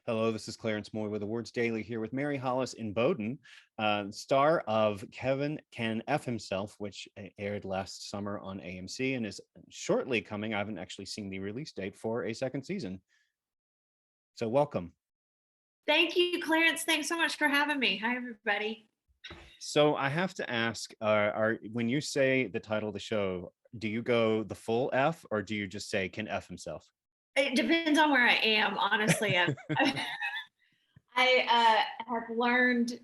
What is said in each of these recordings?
Hello, this is Clarence Moy with Awards Daily here with Mary Hollis Inboden, star of Kevin Can F Himself, which aired last summer on AMC and is shortly coming. I haven't actually seen the release date for a second season. So welcome. Thank you, Clarence. Thanks so much for having me. Hi, everybody. So I have to ask, when you say the title of the show, do you go the full F or do you just say Can F Himself? It depends on where I am, honestly. I have learned,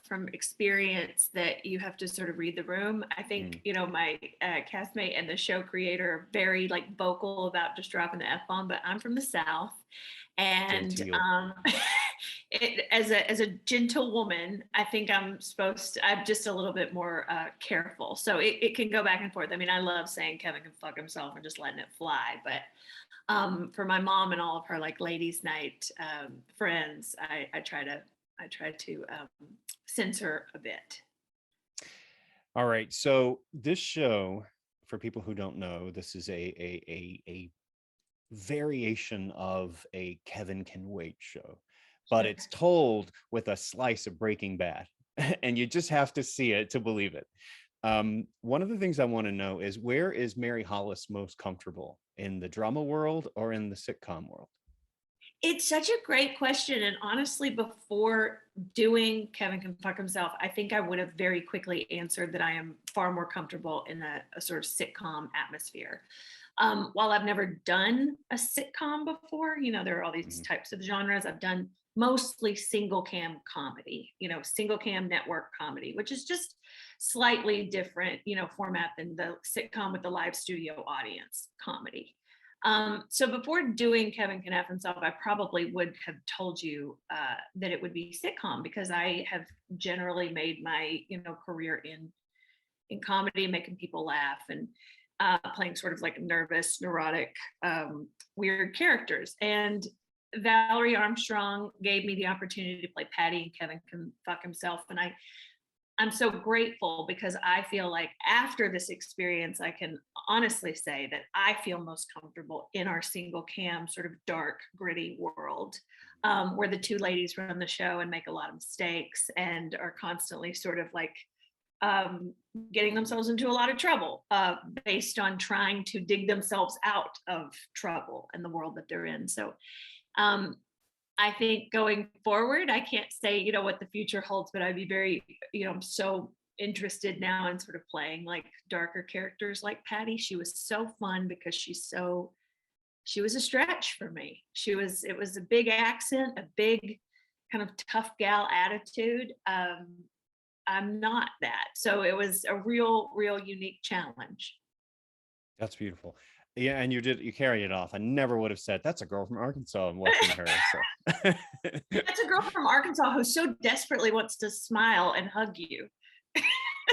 from experience that you have to sort of read the room. I think, my castmate and the show creator are very like vocal about just dropping the F-bomb, but I'm from the South. And as a gentle woman, I think I'm just a little bit more careful. So it can go back and forth. I mean, I love saying Kevin can fuck himself and just letting it fly, but for my mom and all of her like ladies' night friends, I try to censor a bit. All right. So this show, for people who don't know, this is a variation of a Kevin Can Wait show, but it's told with a slice of Breaking Bad, and you just have to see it to believe it. One of the things I want to know is, where is Mary Hollis most comfortable, in the drama world or in the sitcom world? It's such a great question. And honestly, before doing Kevin Can Fuck Himself, I think I would have very quickly answered that I am far more comfortable in a sort of sitcom atmosphere. While I've never done a sitcom before, there are all these types of genres. I've done mostly single cam comedy, single cam network comedy, which is just slightly different, format than the sitcom with the live studio audience comedy. So before doing Kevin Can F Himself, I probably would have told you that it would be sitcom, because I have generally made my career in comedy, making people laugh and playing sort of like nervous, neurotic, weird characters. And Valerie Armstrong gave me the opportunity to play Patti and Kevin Can Fuck Himself, and I'm so grateful, because I feel like after this experience, I can honestly say that I feel most comfortable in our single cam, sort of dark, gritty world, where the two ladies run the show and make a lot of mistakes and are constantly sort of like getting themselves into a lot of trouble based on trying to dig themselves out of trouble in the world that they're in. So I think going forward, I can't say, what the future holds, but I'd be very, I'm so interested now in sort of playing like darker characters like Patti. She was so fun because she was a stretch for me. It was a big accent, a big kind of tough gal attitude. I'm not that. So it was a real unique challenge. That's beautiful. Yeah, and you carried it off. I never would have said that's a girl from Arkansas and watching her. So. That's a girl from Arkansas who so desperately wants to smile and hug you.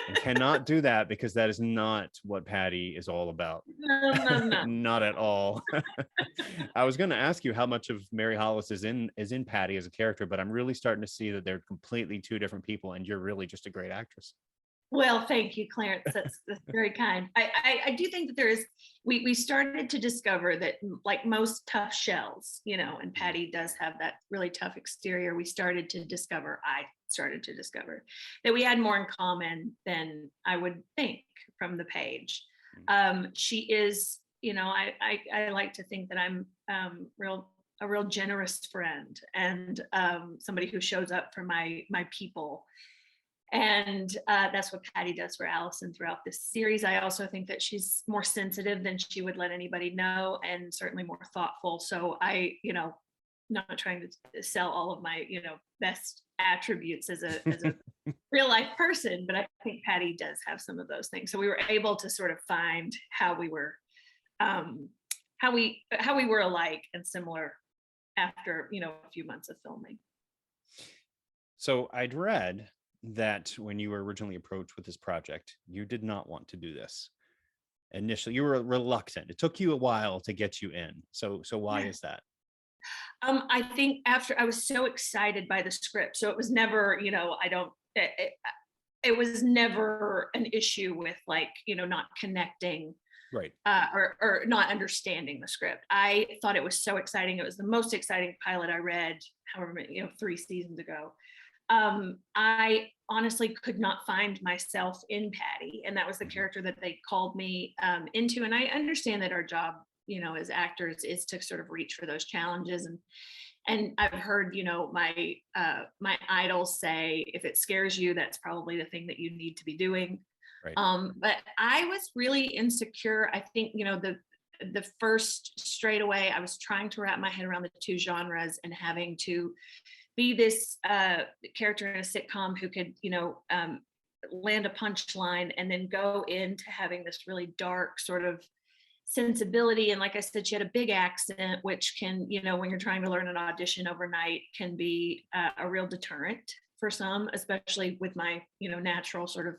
And cannot do that, because that is not what Patti is all about. No. Not at all. I was going to ask you how much of Mary Hollis is in Patti as a character, but I'm really starting to see that they're completely two different people, and you're really just a great actress. Well, thank you, Clarence. That's very kind. I do think that we started to discover that, like most tough shells, and Patti does have that really tough exterior. I started to discover that we had more in common than I would think from the page. She is, I like to think that I'm a real generous friend, and somebody who shows up for my people. And that's what Patti does for Allison throughout this series. I also think that she's more sensitive than she would let anybody know, and certainly more thoughtful. So I, not trying to sell all of my, best attributes as a real life person, but I think Patti does have some of those things. So we were able to sort of find how we were alike and similar after, a few months of filming. So I'd read that when you were originally approached with this project, you did not want to do this. Initially, you were reluctant. It took you a while to get you in. So why is that? I think after I was so excited by the script, so it was never, it was never an issue with like, not connecting Right. or not understanding the script. I thought it was so exciting. It was the most exciting pilot I read, however many, 3 seasons ago. I honestly could not find myself in Patti, and that was the character that they called me into. And I understand that our job, as actors, is to sort of reach for those challenges. And I've heard, my idols say, if it scares you, that's probably the thing that you need to be doing. Right. But I was really insecure. I think, the first straight away, I was trying to wrap my head around the two genres and having to be this character in a sitcom who could, land a punchline and then go into having this really dark sort of sensibility. And like I said, she had a big accent, which can, when you're trying to learn an audition overnight, can be a real deterrent for some, especially with my, natural sort of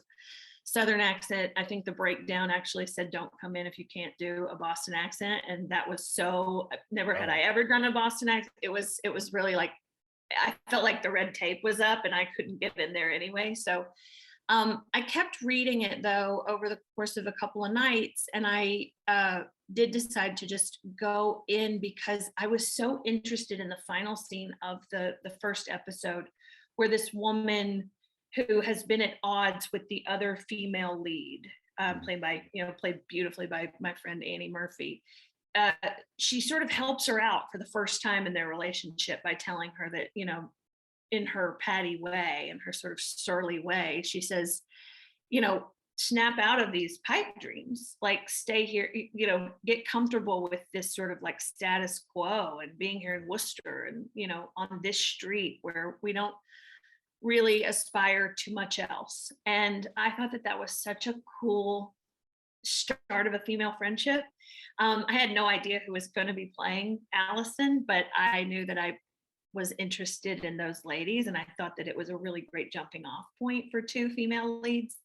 Southern accent. I think the breakdown actually said, don't come in if you can't do a Boston accent. And that was so, never had I ever done a Boston accent. It was really like, I felt like the red tape was up and I couldn't get in there anyway. So I kept reading it though over the course of a couple of nights, and I did decide to just go in because I was so interested in the final scene of the first episode, where this woman who has been at odds with the other female lead, played beautifully by my friend Annie Murphy. She sort of helps her out for the first time in their relationship by telling her that, in her Patti way, in her sort of surly way, she says, snap out of these pipe dreams, like stay here, get comfortable with this sort of like status quo and being here in Worcester and, on this street where we don't really aspire to much else. And I thought that was such a cool start of a female friendship. I had no idea who was going to be playing Allison, but I knew that I was interested in those ladies, and I thought that it was a really great jumping off point for two female leads.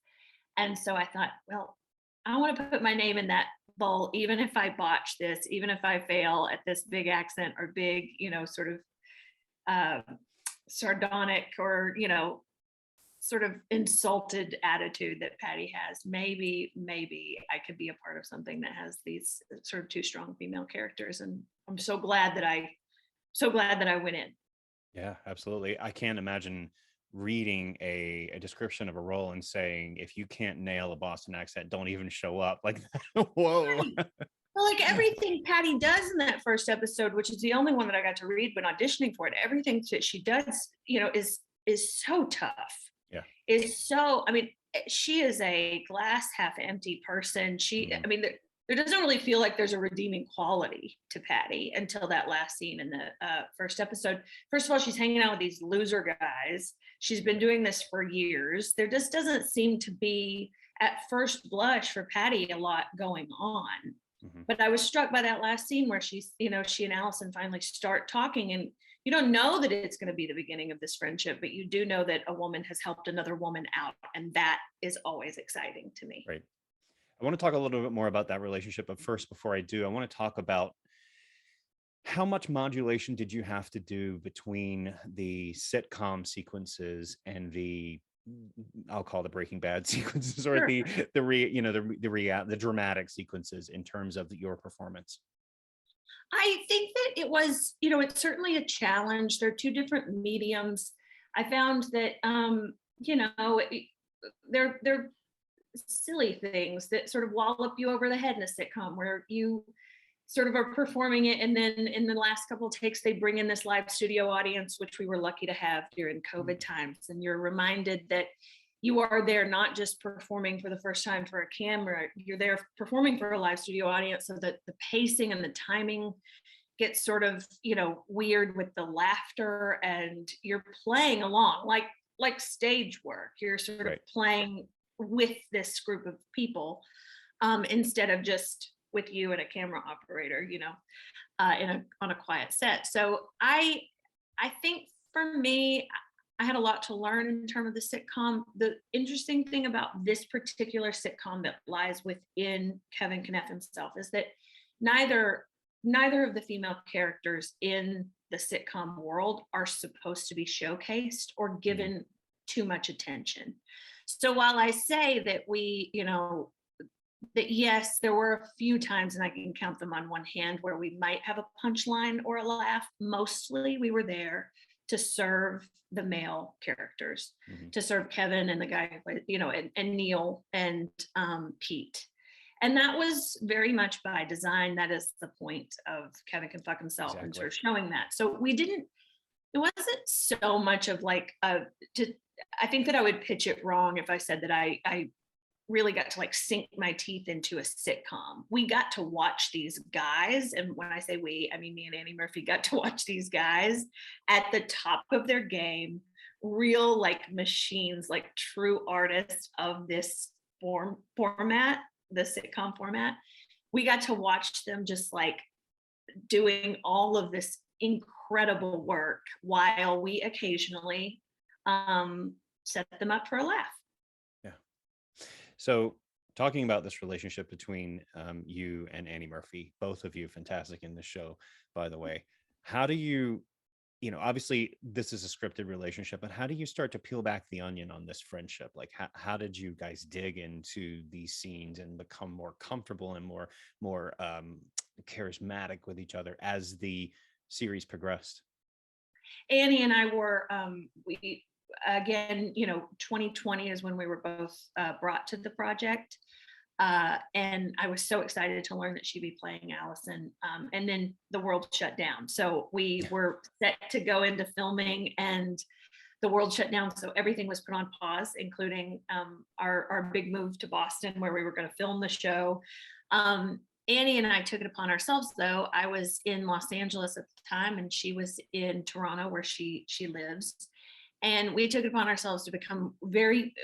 And so I thought, well, I want to put my name in that bowl, even if I botch this, even if I fail at this big accent or big, sort of sardonic or, sort of insulted attitude that Patti has. Maybe I could be a part of something that has these sort of two strong female characters. And I'm so glad that I went in. Yeah, absolutely. I can't imagine reading a description of a role and saying, if you can't nail a Boston accent, don't even show up. Like, whoa. Right. Well, like everything Patti does in that first episode, which is the only one that I got to read when auditioning for it, everything that she does, is so tough. Yeah. She is a glass half empty person. There doesn't really feel like there's a redeeming quality to Patti until that last scene in the first episode. First of all, she's hanging out with these loser guys. She's been doing this for years. There just doesn't seem to be, at first blush for Patti, a lot going on. Mm-hmm. But I was struck by that last scene where she and Allison finally start talking, and you don't know that it's going to be the beginning of this friendship, but you do know that a woman has helped another woman out, and that is always exciting to me. Right. I want to talk a little bit more about that relationship, but first, before I do, I want to talk about how much modulation did you have to do between the sitcom sequences and I'll call the Breaking Bad sequences, or sure. the dramatic sequences in terms of your performance? I think that it was, it's certainly a challenge. They're two different mediums. I found that, they're silly things that sort of wallop you over the head in a sitcom, where you sort of are performing it, and then in the last couple of takes they bring in this live studio audience, which we were lucky to have during COVID times, and you're reminded that you are there not just performing for the first time for a camera, you're there performing for a live studio audience, so that the pacing and the timing gets sort of weird with the laughter, and you're playing along like stage work. You're sort of playing with this group of people, instead of just with you and a camera operator, on a quiet set. So I think for me, I had a lot to learn in terms of the sitcom. The interesting thing about this particular sitcom that lies within Kevin Kneff himself is that neither of the female characters in the sitcom world are supposed to be showcased or given too much attention. So while I say that we, that yes, there were a few times, and I can count them on one hand, where we might have a punchline or a laugh. Mostly we were there to serve the male characters, Mhm. to serve Kevin and the guy who played, and Neil and Pete. And that was very much by design. That is the point of Kevin Can Fuck Himself, and sort Exactly. of showing that. So it wasn't so much of like I think that I would pitch it wrong if I said that I really got to like sink my teeth into a sitcom. We got to watch these guys. And when I say we, I mean me and Annie Murphy got to watch these guys at the top of their game, real like machines, like true artists of this format, the sitcom format. We got to watch them just like doing all of this incredible work while we occasionally set them up for a laugh. Yeah. So, talking about this relationship between you and Annie Murphy, both of you fantastic in this show, by the way. How do you, obviously this is a scripted relationship, but how do you start to peel back the onion on this friendship? Like, how did you guys dig into these scenes and become more comfortable and more charismatic with each other as the series progressed? Annie and I were, we, again, 2020 is when we were both brought to the project. And I was so excited to learn that she'd be playing Allison. And then the world shut down. So we were set to go into filming, and the world shut down. So everything was put on pause, including our big move to Boston, where we were going to film the show. Annie and I took it upon ourselves, though. I was in Los Angeles at the time, and she was in Toronto, where she lives. And we took it upon ourselves to become very,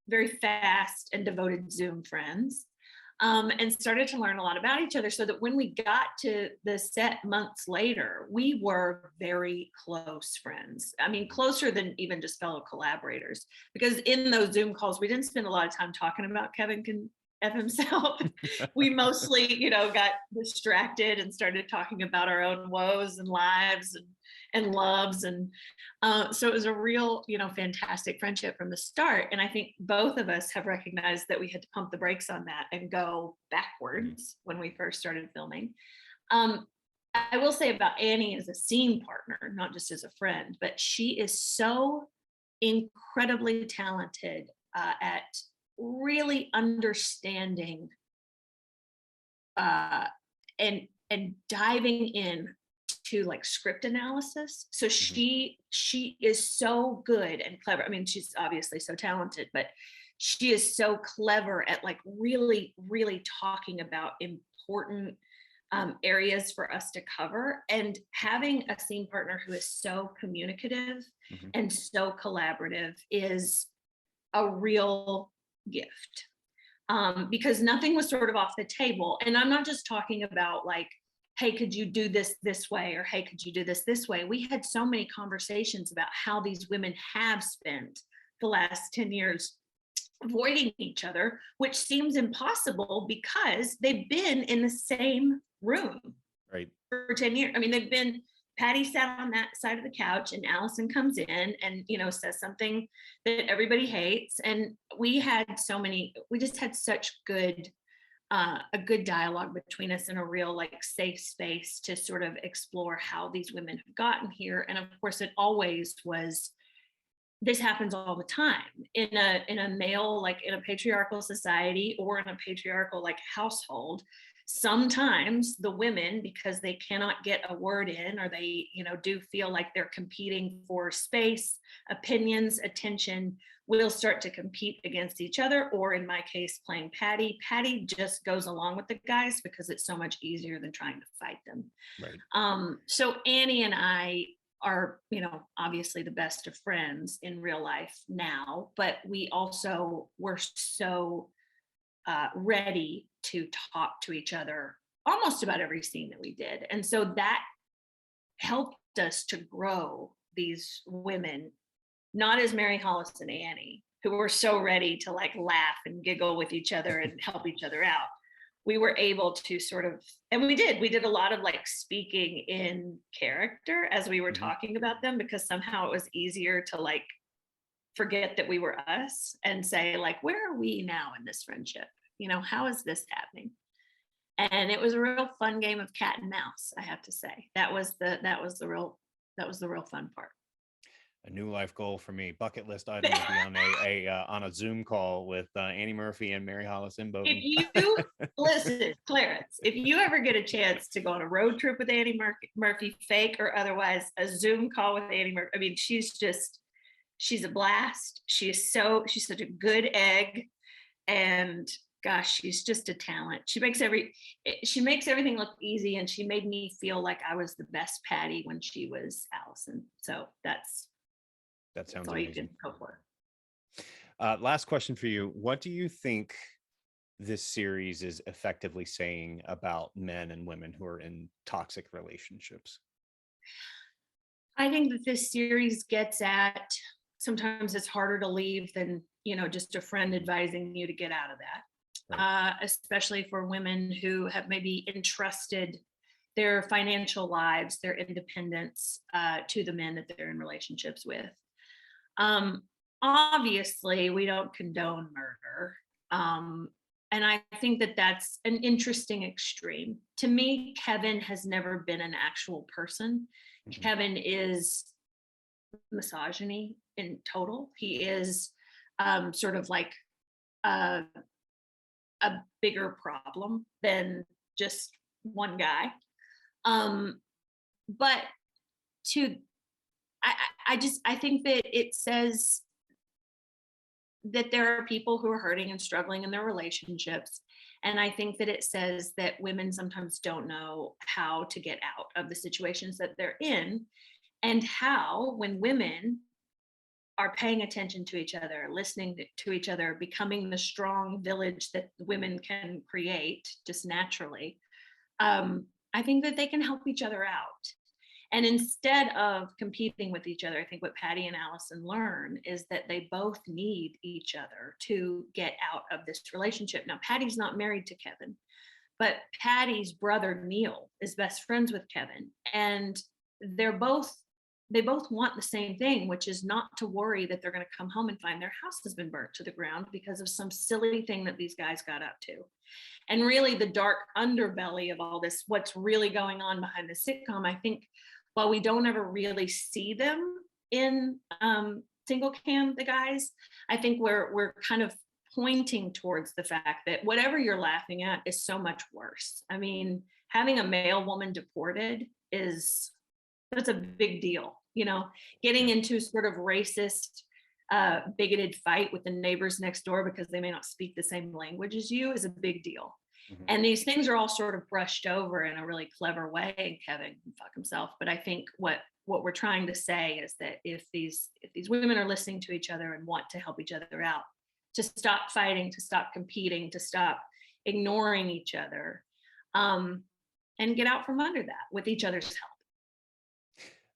very fast and devoted Zoom friends, and started to learn a lot about each other, so that when we got to the set months later, we were very close friends. I mean, closer than even just fellow collaborators, because in those Zoom calls, we didn't spend a lot of time talking about Kevin Can F himself. We mostly, got distracted and started talking about our own woes and lives and loves. And so it was a real, fantastic friendship from the start. And I think both of us have recognized that we had to pump the brakes on that and go backwards when we first started filming. I will say about Annie as a scene partner, not just as a friend, but she is so incredibly talented at really understanding and diving in to like script analysis. So she is so good and clever. I mean, she's obviously so talented, but she is so clever at like really, really talking about important areas for us to cover. And having a scene partner who is so communicative and so collaborative is a real gift, because nothing was sort of off the table. And I'm not just talking about like, hey, could you do this way? Or hey, could you do this way? We had so many conversations about how these women have spent the last 10 years avoiding each other, which seems impossible because they've been in the same room for 10 years. I mean, Patti sat on that side of the couch, and Allison comes in and, says something that everybody hates. And we just had such a good dialogue between us, in a real like safe space to sort of explore how these women have gotten here. And of course, it always was, this happens all the time in a male, like in a patriarchal society or in a patriarchal like household. Sometimes the women, because they cannot get a word in, or they do feel like they're competing for space, opinions, attention, will start to compete against each other. Or in my case, playing Patti just goes along with the guys because it's so much easier than trying to fight them. So Annie and I are, obviously the best of friends in real life now, but we also were so ready to talk to each other almost about every scene that we did. And so that helped us to grow these women, not as Mary Hollis and Annie, who were so ready to like laugh and giggle with each other and help each other out. We were able to sort of, and we did a lot of like speaking in character as we were talking about them, because somehow it was easier to like forget that we were us and say like, where are we now in this friendship? how is this happening? And it was a real fun game of cat and mouse, I have to say. That was the real fun part. A new life goal for me, bucket list item, to be on a Zoom call with Annie Murphy and Mary Hollis Inboden. If you listen, Clarence, if you ever get a chance to go on a road trip with Annie Murphy, fake or otherwise, a Zoom call with Annie Murphy, I mean, she's a blast. She's such a good egg, and gosh, she's just a talent. She makes everything look easy, and she made me feel like I was the best Patti when she was Allison. So that sounds that's all amazing. you can go for. Last question for you. What do you think this series is effectively saying about men and women who are in toxic relationships? I think that this series gets at, sometimes it's harder to leave than, just a friend advising you to get out of that. Right. Especially for women who have maybe entrusted their financial lives, their independence, to the men that they're in relationships with. Obviously, we don't condone murder. And I think that that's an interesting extreme. To me, Kevin has never been an actual person. Mm-hmm. Kevin is misogyny in total. He is sort of like a bigger problem than just one guy. But I think that it says that there are people who are hurting and struggling in their relationships. And I think that it says that women sometimes don't know how to get out of the situations that they're in, and how, when women are paying attention to each other, listening to each other, becoming the strong village that women can create just naturally, I think that they can help each other out. And instead of competing with each other, I think what Patti and Allison learn is that they both need each other to get out of this relationship. Now, Patti's not married to Kevin, but Patti's brother, Neil, is best friends with Kevin. And they both want the same thing, which is not to worry that they're going to come home and find their house has been burnt to the ground because of some silly thing that these guys got up to. And really the dark underbelly of all this, what's really going on behind the sitcom, I think, while we don't ever really see them in single cam, the guys, I think we're kind of pointing towards the fact that whatever you're laughing at is so much worse. I mean, having a male woman deported that's a big deal. Getting into sort of racist, bigoted fight with the neighbors next door because they may not speak the same language as you is a big deal. Mm-hmm. And these things are all sort of brushed over in a really clever way. And Kevin can fuck himself. But I think what we're trying to say is that if these women are listening to each other and want to help each other out, to stop fighting, to stop competing, to stop ignoring each other, and get out from under that with each other's help.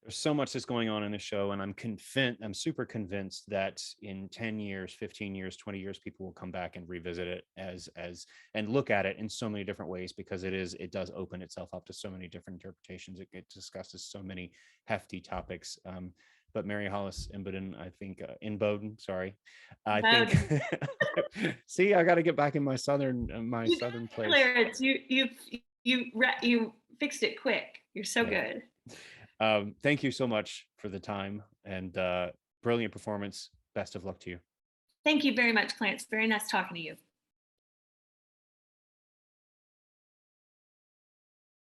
There's so much that's going on in the show, and I'm super convinced that in 10 years, 15 years, 20 years, people will come back and revisit it and look at it in so many different ways, because it does open itself up to so many different interpretations. It discusses so many hefty topics. But Mary Hollis Inboden, I think, Inboden, sorry. I think, see, I got to get back in my southern place. Clarence, you fixed it quick. You're so good. Thank you so much for the time, and brilliant performance. Best of luck to you. Thank you very much, Clarence. Very nice talking to you.